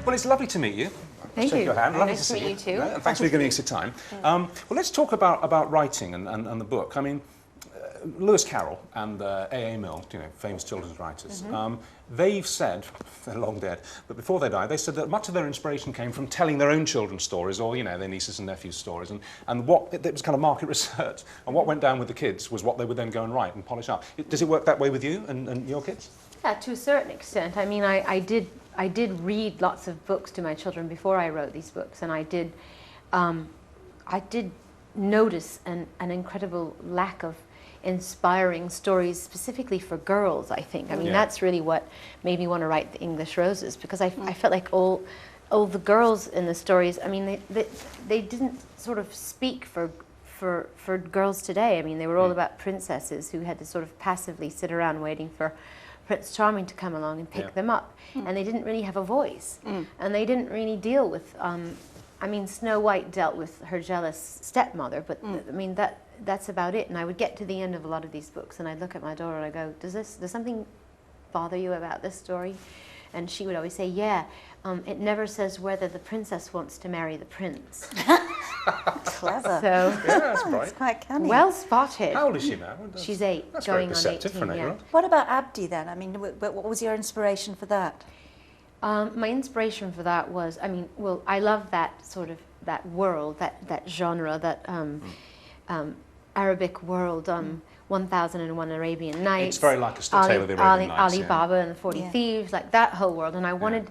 Well, it's lovely to meet you. Thank you. Shake your hand. Lovely Nice to meet you too. And thanks for giving us your time. Well, let's talk about writing and the book. I mean, Lewis Carroll and A.A. Milne, you know, famous children's writers, they've said, they're long dead, but before they died, they said that much of their inspiration came from telling their own children's stories, or, you know, their nieces and nephews' stories, and what, it was kind of market research, and what went down with the kids was what they would then go and write and polish up. Does it work that way with you and your kids? Yeah, to a certain extent. I mean, I did read lots of books to my children before I wrote these books, and I did notice an incredible lack of inspiring stories specifically for girls, I think. I mean, that's really what made me want to write The English Roses, because I felt like all the girls in the stories, I mean, they didn't sort of speak for girls today. I mean, they were all about princesses who had to sort of passively sit around waiting for Prince Charming to come along and pick them up. And they didn't really have a voice. And they didn't really deal with, I mean, Snow White dealt with her jealous stepmother, but I mean, that's about it. And I would get to the end of a lot of these books and I'd look at my daughter and I go, does something bother you about this story? And she would always say, yeah, it never says whether the princess wants to marry the prince. Clever. So, Yeah, that's bright. It's quite canny. well spotted. How old is she now? She's 8, That's going very on perceptive 18. for an Yeah. 8-year-old. What about Abdi then? I mean, what was your inspiration for that? My inspiration for that was, I mean, well, I love that sort of, that world, that genre, that Arabic world, 1001 Arabian Nights. It's very like a tale of the Arabian Nights. Ali Baba and the 40 Thieves, like that whole world. And I wanted,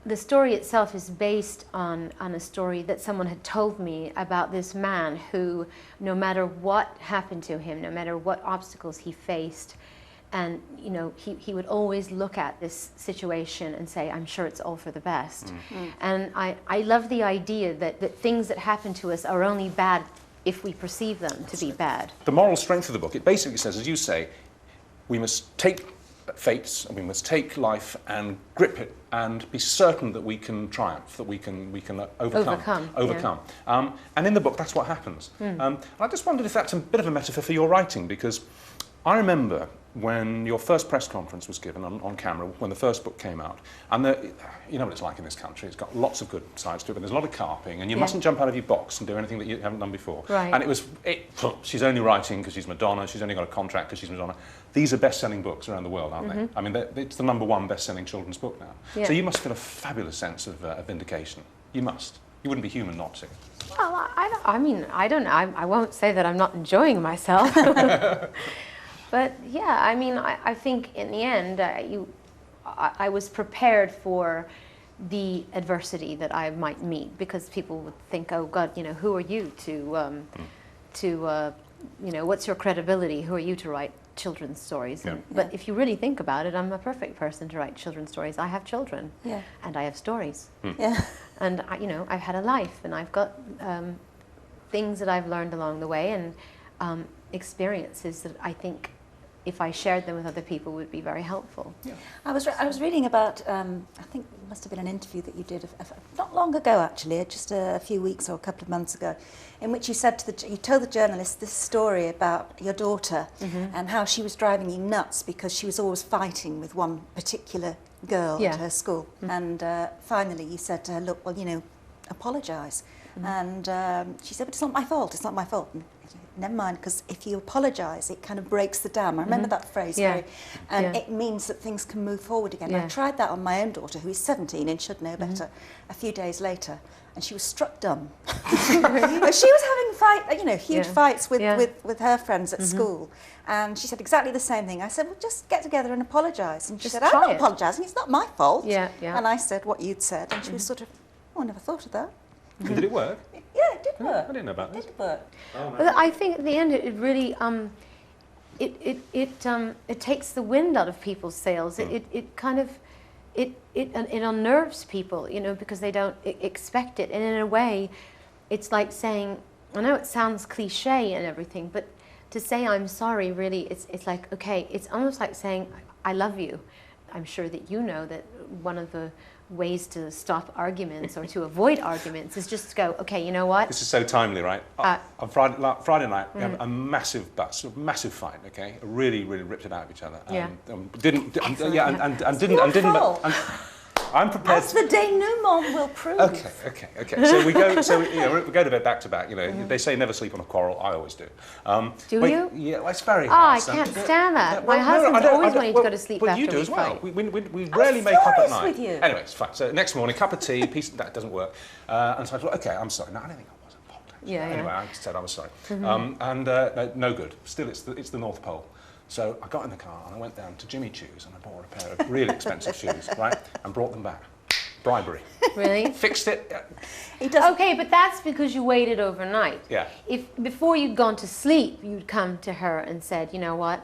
the story itself is based on a story that someone had told me about this man who, no matter what happened to him, no matter what obstacles he faced, and you know, he would always look at this situation and say, I'm sure it's all for the best. And I love the idea that things that happen to us are only bad if we perceive them to be bad. The moral strength of the book, it basically says, as you say, we must take fates and we must take life and grip it and be certain that we can triumph, that we can overcome. And in the book, that's what happens. I just wondered if that's a bit of a metaphor for your writing, because I remember when your first press conference was given on camera, when the first book came out, and you know what it's like in this country, it's got lots of good sides to it, but there's a lot of carping, and you mustn't jump out of your box and do anything that you haven't done before. Right. And she's only writing because she's Madonna, she's only got a contract because she's Madonna. These are best-selling books around the world, aren't they? I mean, it's the #1 best-selling children's book now. Yeah. So you must feel a fabulous sense of vindication. You must. You wouldn't be human not to. Well, I mean, I don't know. I won't say that I'm not enjoying myself. But yeah, I mean, I think in the end, I was prepared for the adversity that I might meet, because people would think, oh God, you know, who are you to you know, what's your credibility? Who are you to write children's stories? Yeah. But if you really think about it, I'm a perfect person to write children's stories. I have children, and I have stories, and you know, I've had a life, and I've got things that I've learned along the way, and experiences that I think, if I shared them with other people, would be very helpful. Yeah. I was reading about, I think it must have been an interview that you did not long ago, actually, just a few weeks or a couple of months ago, in which you said you told the journalist this story about your daughter and how she was driving you nuts because she was always fighting with one particular girl at her school. And finally you said to her, look, well, you know, apologise. And she said, but it's not my fault, it's not my fault. And never mind, because if you apologise, it kind of breaks the dam. I remember that phrase, and it means that things can move forward again. I tried that on my own daughter, who is 17 and should know better, a few days later, and she was struck dumb. She was having huge fights with her friends at school, and she said exactly the same thing. I said, well, just get together and apologise. And she said, I'm not apologising, it's not my fault. And I said what you'd said, and she was sort of, oh, I never thought of that. And did it work? Yeah, it did work. I didn't know about this. It did work. Oh, no. But I think at the end, it really it takes the wind out of people's sails. It kind of it unnerves people, you know, because they don't expect it. And in a way, it's like saying, I know it sounds cliche and everything, but to say I'm sorry, really, it's like, okay, it's almost like saying I love you. I'm sure that you know that one of the ways to stop arguments or to avoid arguments is just to go, okay, you know what? This is so timely, right? On Friday night, we had a massive fight. Okay, really ripped it out of each other. Didn't I'm prepared. As the denouement will prove. Okay. So we go. So we go to bed back to back. You know, they say never sleep on a quarrel. I always do. Do you? Yeah, well, it's very Oh, I hard. can't stand that. My husband's always wanting to go to sleep after you do we as well. fight. We rarely make up at night. With you. Anyway, it's fine. So next morning, cup of tea. That doesn't work. And so I thought, okay, I'm sorry. No, I don't think I was at fault. Anyway, I said I was sorry. No good. Still, it's the North Pole. So I got in the car and I went down to Jimmy Choo's and I bought a pair of really expensive shoes, right, and brought them back. Bribery. Really? Fixed it. Okay, but that's because you waited overnight. Yeah. If before you'd gone to sleep, you'd come to her and said, you know what,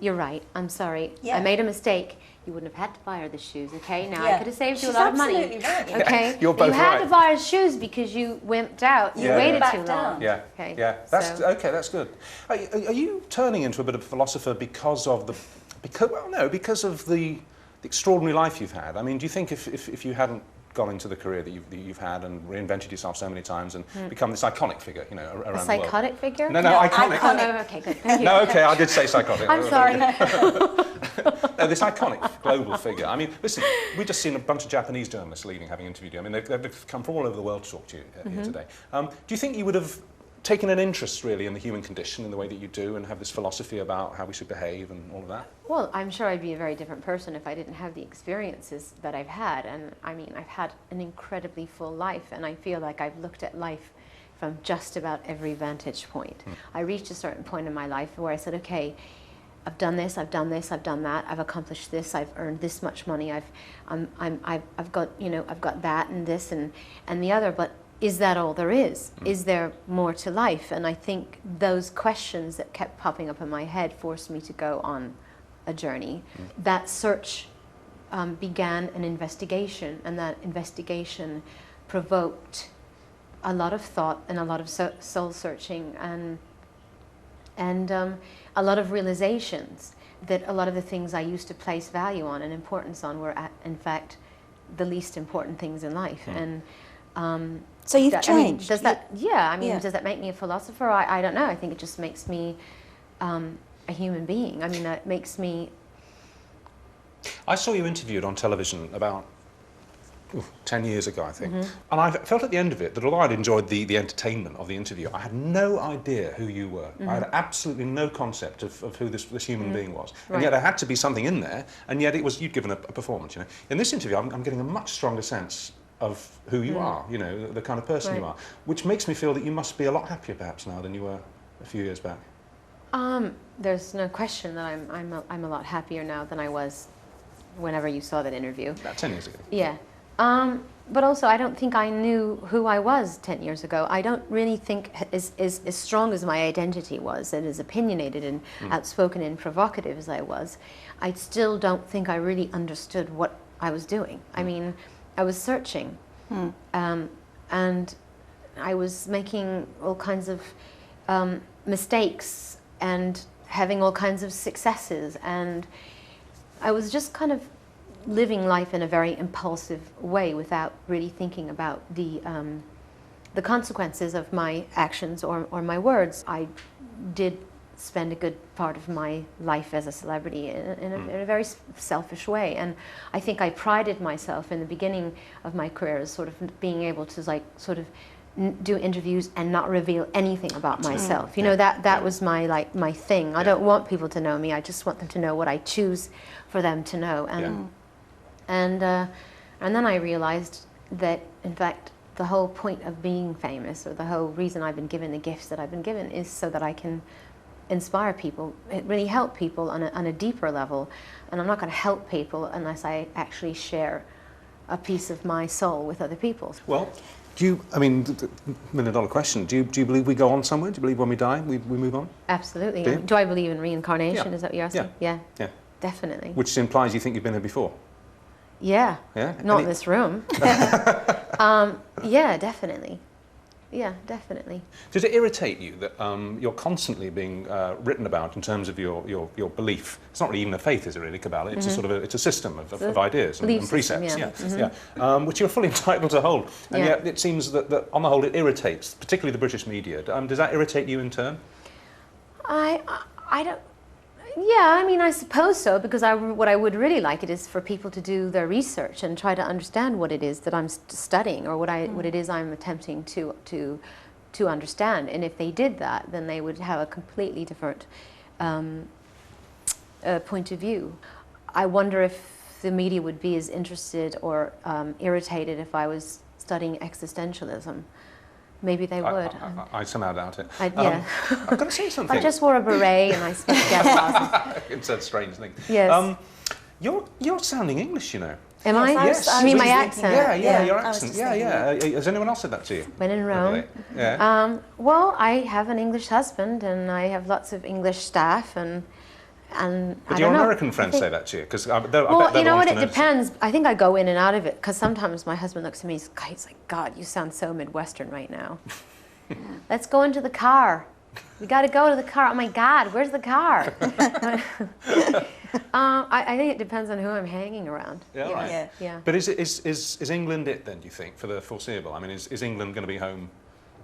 you're right, I'm sorry, I made a mistake. You wouldn't have had to buy her the shoes, okay? Now I could have saved you a lot of money. Right. Okay? You're both you had right. to buy her shoes because you wimped out. You waited too long. Yeah. Okay. Yeah. That's good. Are you turning into a bit of a philosopher because of the extraordinary life you've had? I mean, do you think if you hadn't gone into the career that you've had and reinvented yourself so many times and become this iconic figure, you know, around the world? A psychotic figure? No, iconic. Oh, no, okay, good. Thank you. No, okay, I did say psychotic. I'm sorry. No, this iconic global figure. I mean, listen, we've just seen a bunch of Japanese journalists leaving, having interviewed you. I mean, they've come from all over the world to talk to you here today. Do you think you would have taken an interest, really, in the human condition in the way that you do and have this philosophy about how we should behave and all of that? Well, I'm sure I'd be a very different person if I didn't have the experiences that I've had. And I mean, I've had an incredibly full life, and I feel like I've looked at life from just about every vantage point. I reached a certain point in my life where I said, okay, I've done this, I've done this, I've done that, I've accomplished this, I've earned this much money, I've got, you know, I've got that and this and the other, but is that all there is? Is there more to life? And I think those questions that kept popping up in my head forced me to go on a journey. That search began an investigation, and that investigation provoked a lot of thought and a lot of soul searching and a lot of realizations that a lot of the things I used to place value on and importance on were, in fact, the least important things in life. And so you've changed. I mean, does that? Yeah. I mean, does that make me a philosopher? I don't know. I think it just makes me a human being. I mean, it makes me. I saw you interviewed on television about 10 years ago, I think. And I felt at the end of it that although I'd enjoyed the entertainment of the interview, I had no idea who you were. I had absolutely no concept of who this human being was. And yet there had to be something in there, and yet you'd given a performance, you know. In this interview, I'm getting a much stronger sense of who you are, you know, the kind of person you are, which makes me feel that you must be a lot happier perhaps now than you were a few years back. There's no question that I'm a lot happier now than I was whenever you saw that interview. About 10 years ago. Yeah. But also, I don't think I knew who I was 10 years ago. I don't really think as strong as my identity was, and as opinionated and outspoken and provocative as I was, I still don't think I really understood what I was doing. I mean, I was searching, and I was making all kinds of mistakes and having all kinds of successes, and I was just kind of living life in a very impulsive way without really thinking about the consequences of my actions or my words. I did spend a good part of my life as a celebrity in a very selfish way, and I think I prided myself in the beginning of my career as sort of being able to do interviews and not reveal anything about myself. You know, that was my my thing. I don't want people to know me. I just want them to know what I choose for them to know. And then I realized that, in fact, the whole point of being famous, or the whole reason I've been given the gifts that I've been given, is so that I can inspire people, really help people on a deeper level. And I'm not going to help people unless I actually share a piece of my soul with other people. Well, I mean, $1 million question, do you believe we go on somewhere? Do you believe when we die, we move on? Absolutely. Do I believe in reincarnation? Is that what you're asking? Yeah. Definitely. Which implies you think you've been here before? Yeah. Not in this room. Yeah, definitely. Yeah, definitely. Does it irritate you that you're constantly being written about in terms of your belief? It's not really even a faith, is it really, Kabbalah? It's a sort of it's a system of ideas and precepts, which you're fully entitled to hold. And yet it seems that on the whole it irritates, particularly the British media. Does that irritate you in turn? I don't. Yeah, I mean, I suppose so, because what I would really like it is for people to do their research and try to understand what it is that I'm studying, or what it is I'm attempting to understand. And if they did that, then they would have a completely different point of view. I wonder if the media would be as interested or irritated if I was studying existentialism. Maybe they would. I somehow doubt it. Yeah. I've got to say something. I just wore a beret and I smoked gas masks. It's a strange thing. Yes. You're sounding English, you know. Am I? Yes. I mean, my accent. Yeah, your accent. Yeah. Has anyone else said that to you? When in Rome. Yeah. Well, I have an English husband and I have lots of English staff and But your American friends say that to you? Because well, you know what, it depends. I think I go in and out of it, because sometimes my husband looks at me, he's like, God, you sound so Midwestern right now. Let's go into the car. We got to go to the car. Oh my God, where's the car? I think it depends on who I'm hanging around. Yeah, right. Yeah. But is England it then, do you think, for the foreseeable? I mean, is England going to be home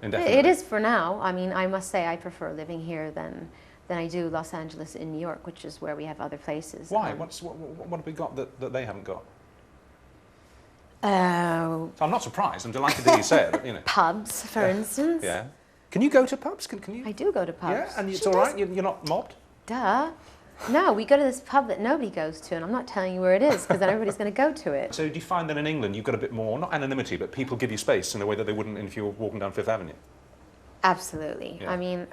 indefinitely? It is for now. I mean, I must say I prefer living here than I do Los Angeles and New York, which is where we have other places. Why? What have we got that they haven't got? So I'm not surprised. I'm delighted that you say it. But, you know. Pubs, for instance. Yeah. Can you go to pubs? Can you? I do go to pubs. Yeah, and it's all right. You're not mobbed. Duh. No, we go to this pub that nobody goes to, and I'm not telling you where it is, because then everybody's going to go to it. So do you find that in England you've got a bit more, not anonymity, but people give you space in a way that they wouldn't if you were walking down Fifth Avenue? Absolutely. Yeah. I mean,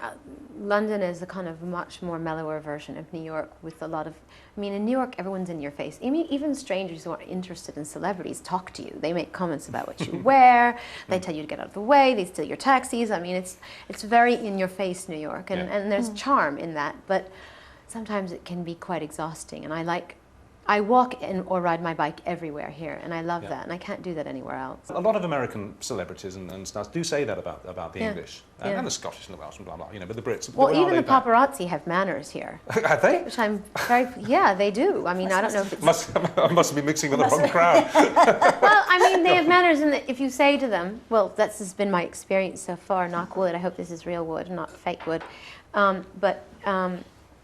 London is a kind of much more mellower version of New York, with a lot of, I mean, in New York, everyone's in your face. I mean, even strangers who aren't interested in celebrities talk to you. They make comments about what you wear. They tell you to get out of the way. They steal your taxis. I mean, it's very in your face, New York, and there's charm in that. But sometimes it can be quite exhausting. And I walk or ride my bike everywhere here, and I love that, and I can't do that anywhere else. A lot of American celebrities and stars do say that about the English and the Scottish and the Welsh and blah blah. You know, but the Brits. Well, even the paparazzi have manners here. Have they? Which I'm very. Yeah, they do. I mean, I don't know if it's. I must be mixing with the wrong crowd. Well, I mean, they have manners in that if you say to them, well, that's just been my experience so far. Knock wood. I hope this is real wood, not fake wood.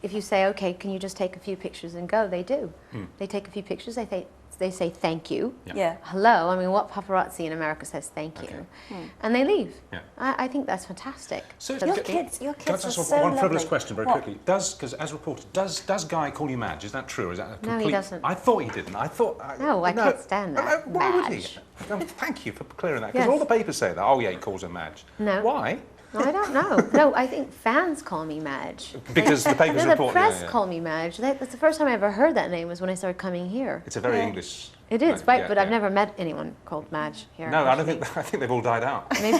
If you say, okay, can you just take a few pictures and go? They do. They take a few pictures. They say thank you. Yeah. Hello. I mean, what paparazzi in America says thank you? And they leave. Yeah. I think that's fantastic. So your kids Can I are ask so one frivolous lovely. question very quickly? Because as reported, does Guy call you Madge? Is that true? Or is that a complete... No, he doesn't. I thought he didn't. I thought... No, I can't stand that. Why would he? Madge. Thank you for clearing that. Because Yes. all the papers say that. Oh, yeah, he calls her Madge. No. Why? I don't know. No, I think fans call me Madge. Because the papers The report... press call me Madge. That's the first time I ever heard that name was when I started coming here. It's a very English... It is, right, but I've never met anyone called Madge here. No, actually. I think they've all died out. Maybe,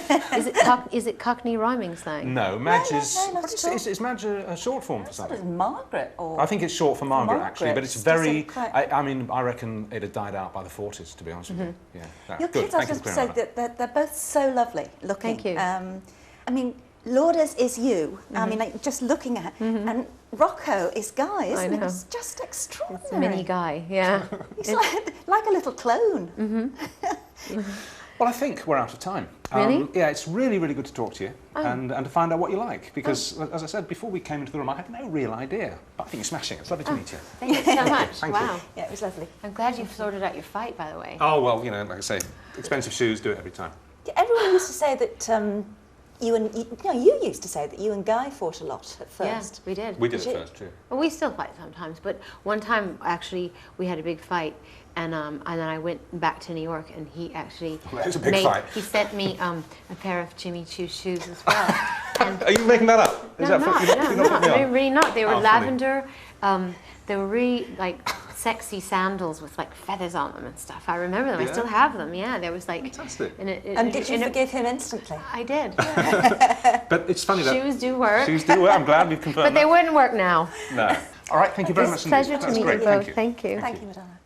is it Cockney rhyming slang? No, Madge is... no, not at all. Is Madge a short form for Sort something? of Margaret or... I think it's short for Margaret, actually, but it's Just very... quite- I mean, I reckon it had died out by the 40s, to be honest with you. Yeah. Your Good. kids, I was Thank you just for say clearing that. that they're both so lovely looking. Thank you. I mean, Lourdes is you. I mean, like, just looking at, and Rocco is Guy, isn't I it? know. It's just extraordinary. It's a mini guy, yeah. He's like a little clone. Well, I think we're out of time. Really? Yeah, it's really, really good to talk to you and to find out what you like. Because, as I said, before we came into the room, I had no real idea. But I think you're smashing it. It's lovely to meet you. Thank you so much. Thank you. Wow. Yeah, it was lovely. I'm glad you've sorted out your fight, by the way. Oh, well, you know, like I say, expensive shoes, do it every time. Everyone used to say that you used to say that you and Guy fought a lot at first. Yeah, we did. We did Did it you? first, too. Well, we still fight sometimes, but one time, actually, we had a big fight, and then I went back to New York, and he actually Well, that was a big fight. He sent me a pair of Jimmy Choo shoes as well. And Are you making that up? no, I'm not. Really not. They were Oh, funny. lavender. They were really like sexy sandals with like feathers on them and stuff. I remember them. Yeah. I still have them. Yeah, there was like. Fantastic. And did you forgive him instantly? I did. But it's funny that... Shoes do work. Shoes do work. I'm glad we've confirmed But they that. wouldn't work now. No. All right, thank you very much It's a pleasure indeed. to That's meet great. you both. Thank you. Thank you, Madonna.